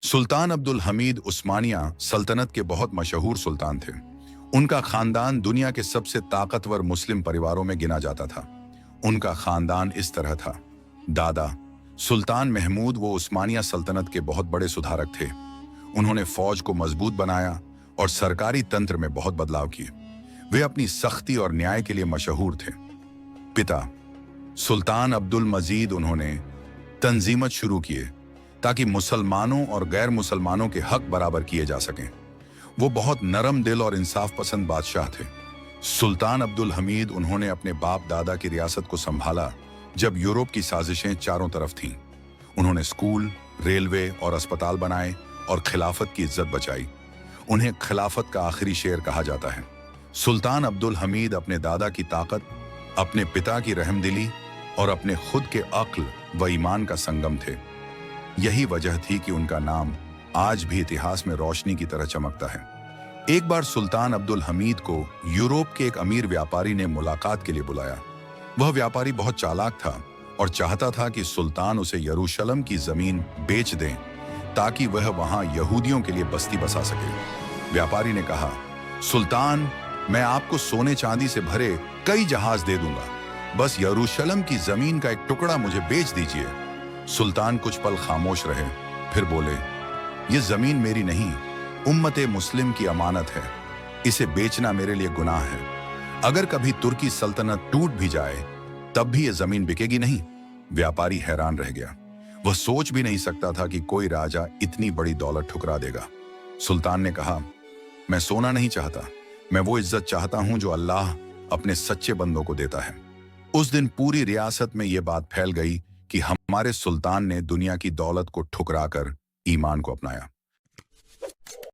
सुल्तान अब्दुल हमीद उस्मानिया सल्तनत के बहुत मशहूर सुल्तान थे। उनका खानदान दुनिया के सबसे ताकतवर मुस्लिम परिवारों में गिना जाता था। उनका खानदान इस तरह था। दादा सुल्तान महमूद वो उस्मानिया सल्तनत के बहुत बड़े सुधारक थे। उन्होंने फौज को मजबूत बनाया और सरकारी तंत्र में बहुत बदलाव किए। वे अपनी सख्ती और न्याय के लिए मशहूर थे। पिता सुल्तान अब्दुल मजीद उन्होंने तंजीमत शुरू किए ताकि मुसलमानों और गैर मुसलमानों के हक बराबर किए जा सकें। वो बहुत नरम दिल और इंसाफ पसंद बादशाह थे। सुल्तान अब्दुल हमीद उन्होंने अपने बाप दादा की रियासत को संभाला जब यूरोप की साजिशें चारों तरफ थीं। उन्होंने स्कूल, रेलवे और अस्पताल बनाए और खिलाफत की इज्जत बचाई। उन्हें खिलाफत का आखिरी शेर कहा जाता है। सुल्तान अब्दुल हमीद अपने दादा की ताकत, अपने पिता की रहमदिली और अपने खुद के अक्ल व ईमान का संगम थे। यही वजह थी कि उनका नाम आज भी इतिहास में रोशनी की तरह चमकता है। एक बार सुल्तान अब्दुल हमीद को यूरोप के एक अमीर व्यापारी ने मुलाकात के लिए बुलाया। वह व्यापारी बहुत चालाक था और चाहता था कि सुल्तान उसे यरूशलेम की जमीन बेच दें ताकि वह वहां यहूदियों के लिए बस्ती बसा सके। व्यापारी ने कहा, सुल्तान, मैं आपको सोने चांदी से भरे कई जहाज दे दूंगा, बस यरूशलेम की जमीन का एक टुकड़ा मुझे बेच दीजिए। सुल्तान कुछ पल खामोश रहे, फिर बोले, ये जमीन मेरी नहीं, उम्मते मुस्लिम की अमानत है। इसे बेचना मेरे लिए गुनाह है। अगर कभी तुर्की सल्तनत टूट भी जाए तब भी ये जमीन बिकेगी नहीं। व्यापारी हैरान रह गया। वह सोच भी नहीं सकता था कि कोई राजा इतनी बड़ी दौलत ठुकरा देगा। सुल्तान ने कहा, मैं सोना नहीं चाहता, मैं वो इज्जत चाहता हूं जो अल्लाह अपने सच्चे बंदों को देता है। उस दिन पूरी रियासत में यह बात फैल गई कि हमारे सुल्तान ने दुनिया की दौलत को ठुकराकर ईमान को अपनाया।